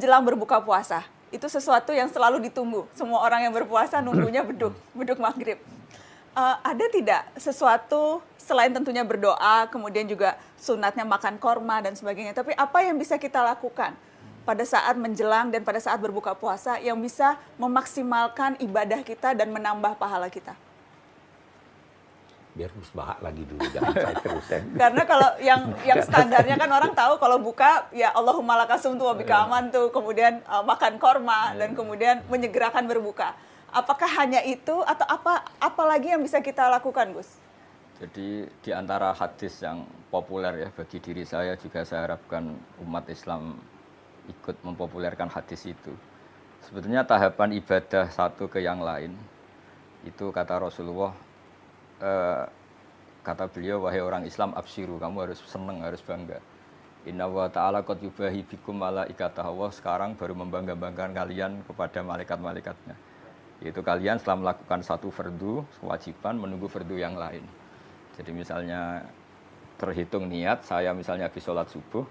menjelang berbuka puasa. Itu sesuatu yang selalu ditunggu. Semua orang yang berpuasa nunggunya beduk maghrib. Ada tidak sesuatu selain tentunya berdoa, kemudian juga sunatnya makan korma dan sebagainya, tapi apa yang bisa kita lakukan pada saat menjelang dan pada saat berbuka puasa yang bisa memaksimalkan ibadah kita dan menambah pahala kita? Biar musbah lagi dulu, jangan saya terus. Karena kalau yang standarnya kan orang tahu kalau buka ya Allahumma lakasumtu wa bika amantu, kemudian makan korma dan kemudian menyegerakan berbuka. Apakah hanya itu atau apa lagi yang bisa kita lakukan, Gus? Jadi di antara hadis yang populer ya bagi diri saya, juga saya harapkan umat Islam ikut mempopulerkan hadis itu. Sebetulnya tahapan ibadah satu ke yang lain itu kata Rasulullah, kata beliau, wahai orang Islam, absyiru, kamu harus senang, harus bangga. Inna wa ta'ala qad yubahi bikum malaikatah, Allah sekarang baru membangga-banggakan kalian kepada malaikat-malaikatnya. Yaitu kalian setelah melakukan satu fardu, kewajiban menunggu fardu yang lain. Jadi misalnya terhitung niat, saya misalnya habis sholat subuh,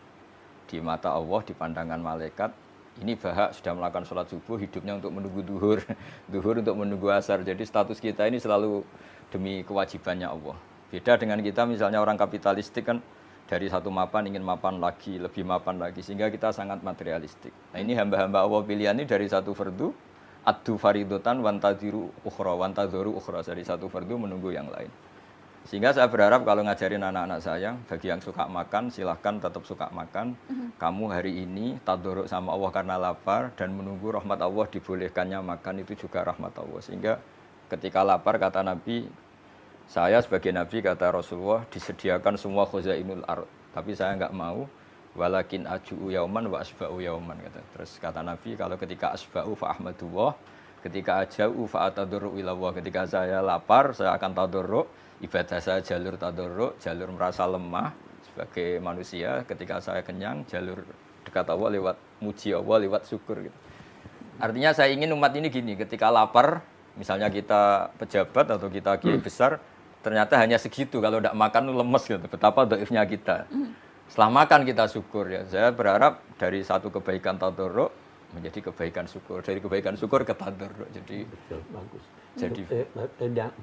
di mata Allah, di pandangan malaikat, ini Bahak sudah melakukan sholat subuh, hidupnya untuk menunggu duhur, duhur untuk menunggu asar. Jadi status kita ini selalu demi kewajibannya Allah. Beda dengan kita misalnya orang kapitalistik kan, dari satu mapan ingin mapan lagi, lebih mapan lagi, sehingga kita sangat materialistik. Nah ini hamba-hamba Allah pilihan ini dari satu fardu, addu faridotan wantadhiru ukhra, dari satu fardu menunggu yang lain. Sehingga saya berharap kalau ngajarin anak-anak saya, bagi yang suka makan silahkan tetap suka makan. Kamu hari ini tadoruk sama Allah karena lapar dan menunggu rahmat Allah, dibolehkannya makan itu juga rahmat Allah. Sehingga ketika lapar kata Nabi, saya sebagai Nabi kata Rasulullah disediakan semua khazainul ard, tapi saya enggak mau. Walakin aju'u yauman wa asba'u yauman kata. Terus kata Nabi, kalau ketika asba'u fa ahmadullah, ketika aja'u fa atadurru ilallah. Ketika saya lapar, saya akan tadarruk, ibadah saya jalur tadarruk, jalur merasa lemah sebagai manusia. Ketika saya kenyang, jalur dekat Allah lewat muji Allah, lewat syukur gitu. Artinya saya ingin umat ini gini, ketika lapar, misalnya kita pejabat atau kita kiai besar, ternyata hanya segitu, kalau tidak makan lemes gitu. Betapa dhaifnya kita. Setelah makan kita syukur ya. Saya berharap dari satu kebaikan tadarruk menjadi kebaikan syukur, dari kebaikan syukur ke tadarruk. Jadi betul, bagus. Jadi dan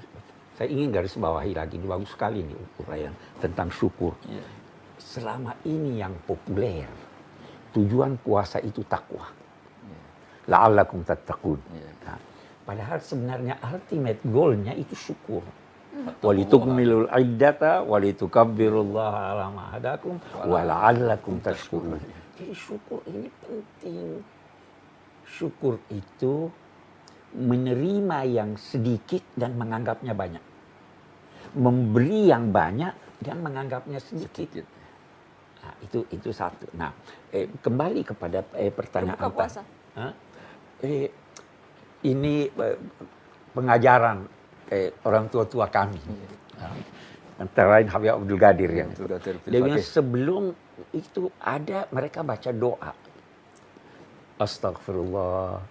saya ingin garis bawahi lagi, ini bagus sekali nih uraian tentang syukur. iya. Selama ini yang populer, tujuan puasa itu takwa. La'allakum tattaqun. Iya. Nah, padahal sebenarnya ultimate goal-nya itu syukur. Walitukmilul iddata walitukabbirullaha ala ma hadakum wa la'allakum tashkurun. Jadi syukur ini penting. Syukur itu menerima yang sedikit dan menganggapnya banyak. Memberi yang banyak dan menganggapnya sedikit. Nah, itu satu. Nah, kembali kepada pertanyaan Berbuka puasa. Ini pengajaran orang tua-tua kami. Antara lain Habib Abdul Qadir ya. Dia bilang sebelum itu ada mereka baca doa. Astaghfirullah,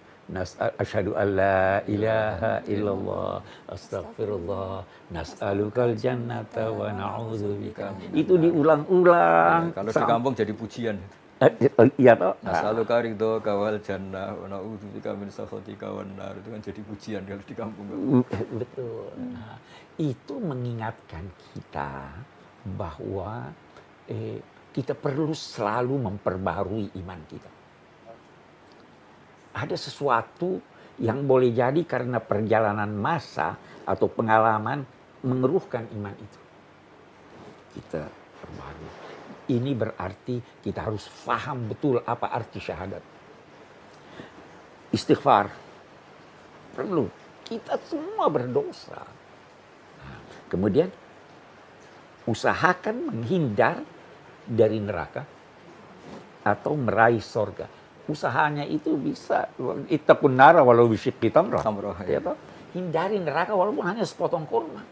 asyhadu an la ilaha illallah, astaghfirullah, nas'alukal jannata wa na'udzubika. Itu diulang-ulang. Kalau di kampung jadi pujian. Iya toh. Nas'aluka ridhoka wal jannah wa na'udzubika min sakhatika wan nar. Itu kan jadi pujian kalau di kampung. Betul. Nah, itu mengingatkan kita bahwa kita perlu selalu memperbarui iman kita. Ada sesuatu yang boleh jadi karena perjalanan masa atau pengalaman mengeruhkan iman itu. Kita perbarui. Ini berarti kita harus paham betul apa arti syahadat. Istighfar. Perlu. Kita semua berdosa. Nah, kemudian usahakan menghindar dari neraka atau meraih sorga. Usahanya itu bisa ittaqun nara walau bisyikki tamrah. Ya toh? Hindari neraka walaupun hanya sepotong kurma.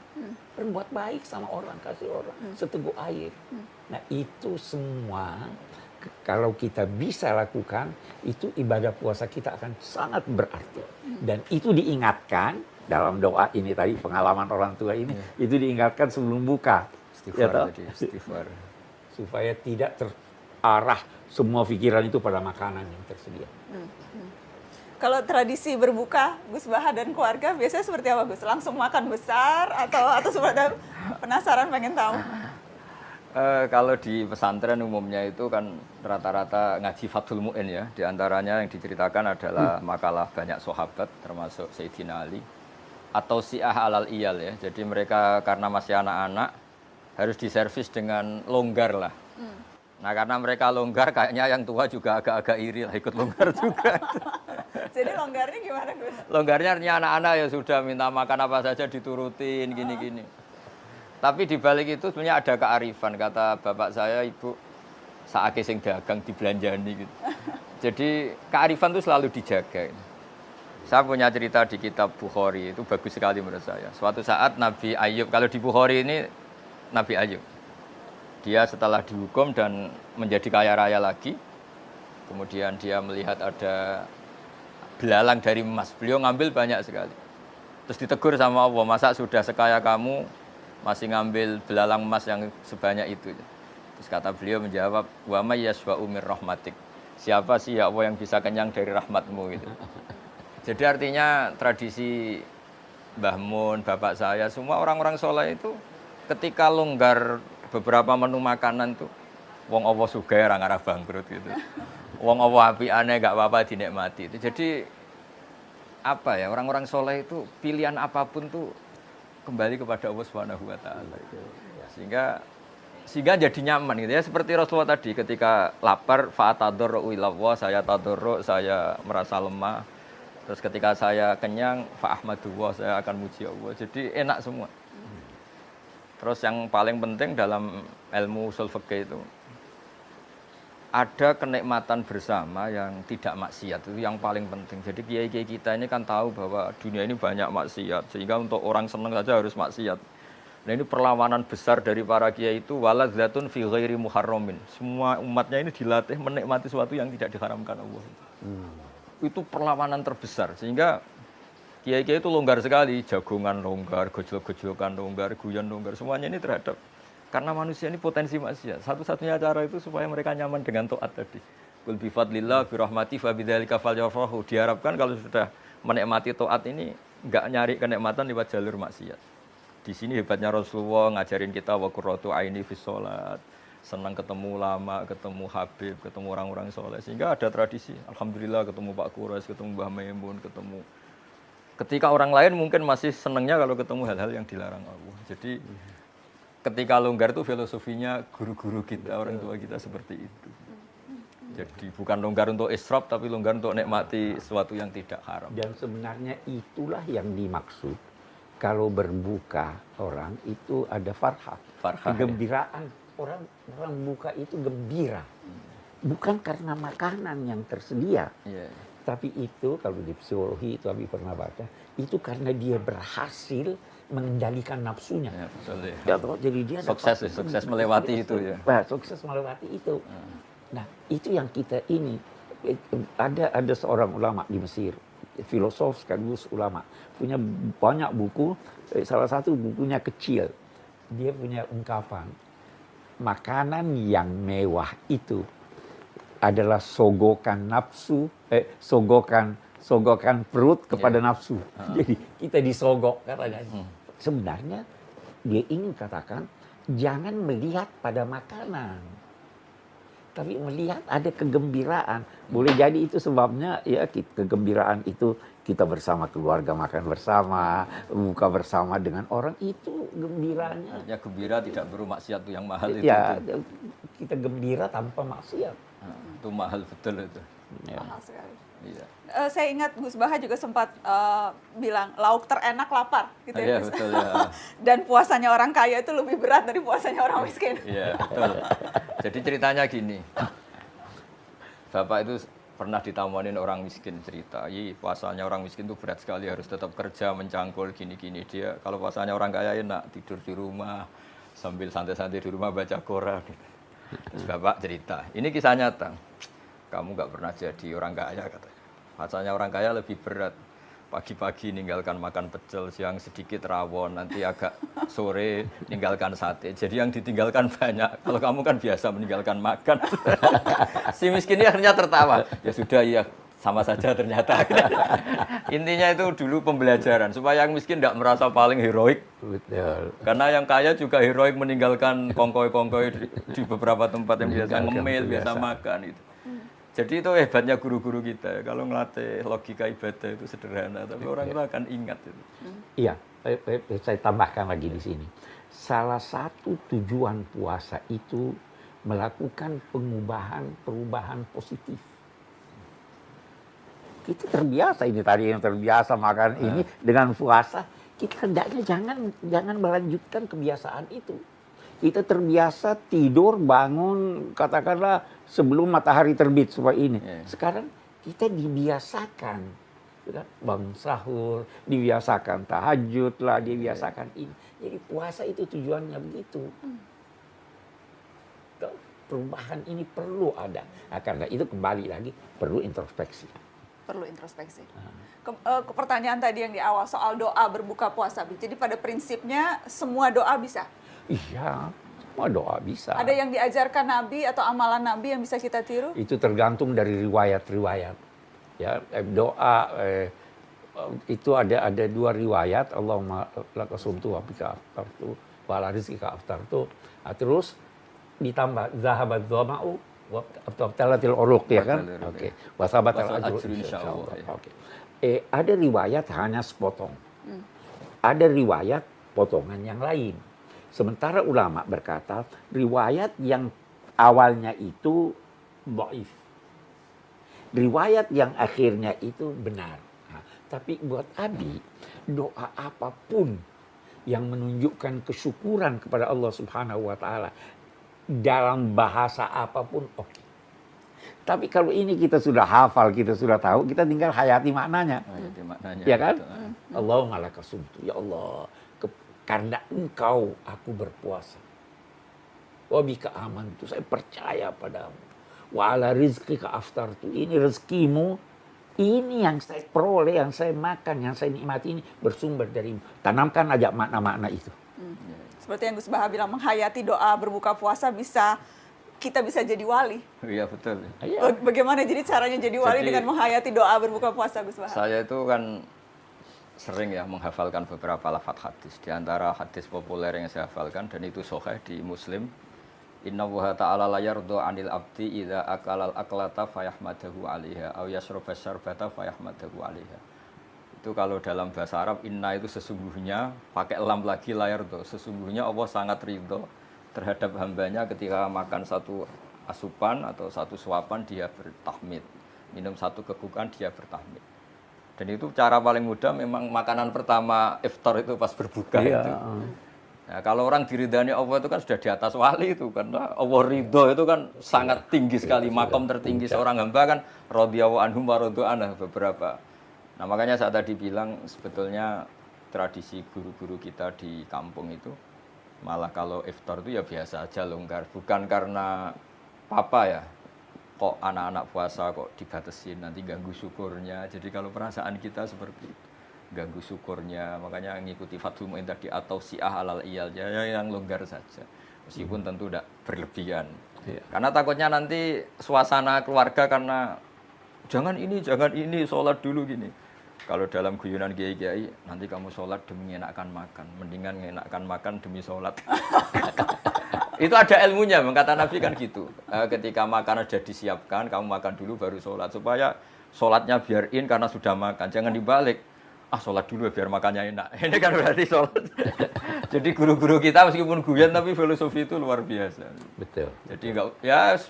Berbuat baik sama orang, kasih orang seteguk air. Nah itu semua kalau kita bisa lakukan, itu ibadah puasa kita akan sangat berarti. Dan itu diingatkan dalam doa ini tadi, pengalaman orang tua ini, itu diingatkan sebelum buka. Istighfar tadi, istighfar. Supaya tidak terarah semua pikiran itu pada makanan yang tersedia. Kalau tradisi berbuka Gus Baha dan keluarga biasanya seperti apa Gus? Langsung makan besar atau seperti apa? Penasaran pengen tahu. Kalau di pesantren umumnya itu kan rata-rata ngaji Fathul Mu'in ya. Di antaranya yang diceritakan adalah makalah banyak sahabat termasuk Sayyidina Ali atau Syiah alal iyal ya. Jadi mereka karena masih anak-anak harus diservis dengan longgar lah. Nah karena mereka longgar kayaknya yang tua juga agak-agak iri lah ikut longgar juga. Jadi longgarnya gimana Gus? Longgarnya artinya anak-anak ya sudah minta makan apa saja diturutin gini-gini. Tapi di balik itu sebenarnya ada kearifan, kata bapak saya, ibu saake sing dagang dibelanjani gitu. Jadi kearifan itu selalu dijaga. Saya punya cerita di kitab Bukhari, itu bagus sekali menurut saya. Suatu saat Nabi Ayub, kalau di Bukhari ini Nabi Ayub, dia setelah dihukum dan menjadi kaya raya lagi, kemudian dia melihat ada belalang dari emas, beliau ngambil banyak sekali. Terus ditegur sama Allah, masa sudah sekaya kamu, masih ngambil belalang emas yang sebanyak itu. Terus kata beliau menjawab, wa may yaswa'u mir rahmatik. Siapa sih ya Allah yang bisa kenyang dari rahmatmu gitu. Jadi artinya tradisi Mbah Mun, bapak saya, semua orang-orang soleh itu ketika longgar beberapa menu makanan tuh, wong Allah sugih ora ngarah bangkrut gitu. Wong Allah apiane gak apa-apa dinikmati. Jadi apa ya, orang-orang soleh itu pilihan apapun tuh kembali kepada Allah Subhanahu wa taala. Sehingga jadi nyaman gitu ya, seperti Rasulullah tadi ketika lapar fa'atadarru ilallah, saya tadarru, saya merasa lemah. Terus ketika saya kenyang fa'ahmadullah, saya akan muji Allah. Jadi enak semua. Terus yang paling penting dalam ilmu ushul fikih itu ada kenikmatan bersama yang tidak maksiat, itu yang paling penting. Jadi kiai-kiai kita ini kan tahu bahwa dunia ini banyak maksiat, sehingga untuk orang senang saja harus maksiat. Nah ini perlawanan besar dari para kiai itu, waladzatun fi ghairi muharramin. Semua umatnya ini dilatih menikmati sesuatu yang tidak diharamkan Allah. Itu perlawanan terbesar, sehingga kiai-kiai itu longgar sekali, jagongan longgar, gojlok-gojlokan longgar, guyon longgar, semuanya ini terhadap. Karena manusia ini potensi maksiat. Satu-satunya cara itu supaya mereka nyaman dengan taat tadi. Qul bi fadlillah bi rahmati fa bidzalika falyafrahu. Diharapkan kalau sudah menikmati taat ini enggak nyari kenikmatan lewat jalur maksiat. Di sini hebatnya Rasulullah ngajarin kita wa qurratu aini fis shalat. Senang ketemu ulama, ketemu habib, ketemu orang-orang soleh. Sehingga ada tradisi. Alhamdulillah ketemu Pak Quraisy, ketemu Mbah Maimun, ketemu. Ketika orang lain mungkin masih senangnya kalau ketemu hal-hal yang dilarang Allah. Jadi ketika longgar itu filosofinya guru-guru kita, orang tua kita seperti itu. Jadi bukan longgar untuk israf, tapi longgar untuk nikmati sesuatu yang tidak haram. Dan sebenarnya itulah yang dimaksud. Kalau berbuka orang itu ada farhah, kegembiraan. Orang buka itu gembira. Bukan karena makanan yang tersedia. Tapi itu kalau di psikologi itu Abi pernah baca, itu karena dia berhasil mengendalikan nafsunya. Ya, betul ya. Ya, jadi dia sukses melewati itu ya. Nah, sukses melewati itu. Nah, itu yang kita ini ada seorang ulama di Mesir, filosof sekaligus ulama, punya banyak buku, salah satu bukunya kecil. Dia punya ungkapan, makanan yang mewah itu adalah sogokan nafsu, sogokan perut kepada nafsu. Jadi kita disogok katanya. Sebenarnya dia ingin katakan jangan melihat pada makanan, tapi melihat ada kegembiraan. Boleh jadi itu sebabnya ya kegembiraan itu kita bersama keluarga makan bersama, buka bersama dengan orang, itu gembiranya. Artinya gembira tidak perlu maksiat itu yang mahal itu. Ya, kita gembira tanpa maksiat. Itu mahal betul itu. Ya. Mahal sekali. Iya. Saya ingat Gus Baha juga sempat bilang lauk terenak lapar gitu ya. Iya Gus. betul ya. Dan puasanya orang kaya itu lebih berat dari puasanya orang miskin. Iya betul. Jadi ceritanya gini, bapak itu pernah ditamuanin orang miskin cerita, puasanya orang miskin itu berat sekali, harus tetap kerja mencangkul gini-gini. Dia kalau puasanya orang kaya enak tidur di rumah sambil santai-santai di rumah baca Quran. Terus bapak cerita, ini kisah nyata. Kamu nggak pernah jadi orang kaya katanya. Puasanya orang kaya lebih berat. pagi-pagi ninggalkan makan pecel, siang sedikit rawon, nanti agak sore ninggalkan sate. Jadi yang ditinggalkan banyak. Kalau kamu kan biasa meninggalkan makan. Si miskin ini akhirnya tertawa. Ya sudah ya, sama saja ternyata. Intinya itu dulu pembelajaran supaya yang miskin tidak merasa paling heroik. Betul. Karena yang kaya juga heroik meninggalkan kongkoi-kongkoi di beberapa tempat yang biasa ngemil, biasa makan itu. Jadi itu hebatnya guru-guru kita. Kalau ngelatih logika ibadah itu sederhana, tapi orang itu akan ingat itu. Iya, saya tambahkan lagi di sini. Salah satu tujuan puasa itu melakukan perubahan positif. Kita terbiasa ini tadi yang terbiasa makan ini dengan puasa, kita hendaknya jangan melanjutkan kebiasaan itu. Kita terbiasa tidur, bangun, katakanlah sebelum matahari terbit supaya ini. Sekarang kita dibiasakan, bangun sahur, dibiasakan tahajud lah, dibiasakan ini. Jadi puasa itu tujuannya begitu. Perubahan ini perlu ada. Nah, karena itu kembali lagi perlu introspeksi. Perlu introspeksi. Ke pertanyaan tadi yang di awal soal doa berbuka puasa. Jadi pada prinsipnya semua doa bisa? Iya, semua doa bisa. Ada yang diajarkan Nabi atau amalan Nabi yang bisa kita tiru? Itu tergantung dari riwayat-riwayat. Ya, doa itu ada dua riwayat. Allahumma laka sumtu wa bika aftartu wa ala rizqika aftartu. Terus ditambah zahabat dhama'u wa abtalatil uruq, ya kan? Oke. Wa sabatal ajru insyaallah. Oke. Ada riwayat hanya sepotong. Ada riwayat potongan yang lain. Sementara ulama berkata, riwayat yang awalnya itu dhaif. Riwayat yang akhirnya itu benar. Nah, tapi buat Abi, doa apapun yang menunjukkan kesyukuran kepada Allah Subhanahu wa taala dalam bahasa apapun oke. Tapi kalau ini kita sudah hafal, kita sudah tahu, kita tinggal hayati maknanya. Hayati maknanya. Ya kan? Allahumma laka sumtu, ya Allah. Karena engkau aku berpuasa. Wa bika amantu, saya percaya padamu. Wa ala rizqika aftartu, ini rezekimu, ini yang saya peroleh, yang saya makan, yang saya nikmati ini bersumber darimu. Tanamkan aja makna-makna itu. Seperti yang Gus Baha bilang, menghayati doa berbuka puasa kita bisa jadi wali. Iya betul. Bagaimana jadi caranya jadi wali dengan menghayati doa berbuka puasa, Gus Baha? Saya itu kan sering ya menghafalkan beberapa lafaz hadis. Di antara hadis populer yang saya hafalkan dan itu sahih di Muslim, Inna Allaha ta'ala la yardo 'anil abdi idza akalal aklata fayahmadahu 'alaiha aw yashraba syarbata fayahmadahu 'alaiha. Itu kalau dalam bahasa Arab, inna itu sesungguhnya, pakai lam lagi la yardo. Sesungguhnya Allah sangat ridho terhadap hambanya ketika makan satu asupan atau satu suapan dia bertahmid. Minum satu kegukan dia bertahmid. Dan itu cara paling mudah memang makanan pertama iftar itu pas berbuka itu. Nah, kalau orang diridhani Allah itu kan sudah di atas wali itu, karena Allah ridho itu kan sangat tinggi sekali, makom tertinggi seorang hamba kan radhiyallahu anhum wa radu anhu beberapa. Nah, makanya saya tadi bilang sebetulnya tradisi guru-guru kita di kampung itu malah kalau iftar itu ya biasa aja longgar, bukan karena apa ya. Kok anak-anak puasa kok dibatasin, nanti ganggu syukurnya. Jadi kalau perasaan kita seperti itu, ganggu syukurnya, makanya ngikuti Fathul Mu'in tadi atau si'ah alal iyal, ya yang longgar saja. Meskipun tentu tidak berlebihan. Karena takutnya nanti suasana keluarga karena jangan ini, sholat dulu gini. Kalau dalam guyonan kiai-kiai, nanti kamu sholat demi menyenangkan makan, mendingan menyenangkan makan demi sholat. Itu ada ilmunya, kata Nabi kan gitu. Ketika makanan sudah disiapkan, kamu makan dulu baru sholat. Supaya sholatnya biar in karena sudah makan. Jangan dibalik. Sholat dulu biar makannya enak. Ini kan berarti sholat. Jadi guru-guru kita meskipun guyon tapi filosofi itu luar biasa. Betul. Jadi enggak,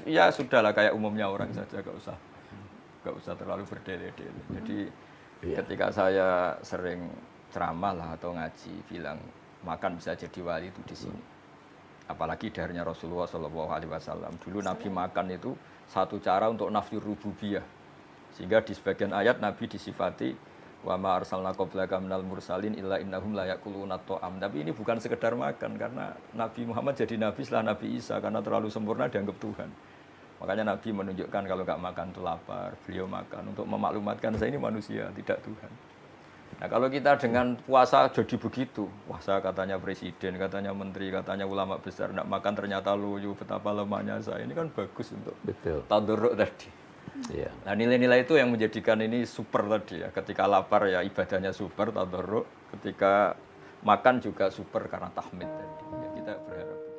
ya sudahlah kayak umumnya orang saja, enggak usah terlalu berdele-dele. Jadi ketika saya sering ceramah lah atau ngaji bilang makan bisa jadi wali itu di sini. Apalagi darinya Rasulullah SAW. Dulu Nabi makan itu satu cara untuk nafyu rububiyah. Sehingga di sebagian ayat Nabi disifati wa ma arsalna qablaka minal mursalin illa innahum la yaquluna ta'am. Tapi ini bukan sekedar makan, karena Nabi Muhammad jadi nabi setelah Nabi Isa karena terlalu sempurna dianggap Tuhan. Makanya Nabi menunjukkan kalau nggak makan itu lapar, beliau makan untuk memaklumatkan saya ini manusia, tidak Tuhan. Nah kalau kita dengan puasa jadi begitu, puasa katanya presiden, katanya menteri, katanya ulama besar, nak makan ternyata loyo, betapa lemahnya saya, ini kan bagus untuk tadarruk tadi. Iya. Nah nilai-nilai itu yang menjadikan ini super tadi ya, ketika lapar ya ibadahnya super, tadarruk, ketika makan juga super karena tahmid tadi. Ya, kita berharap.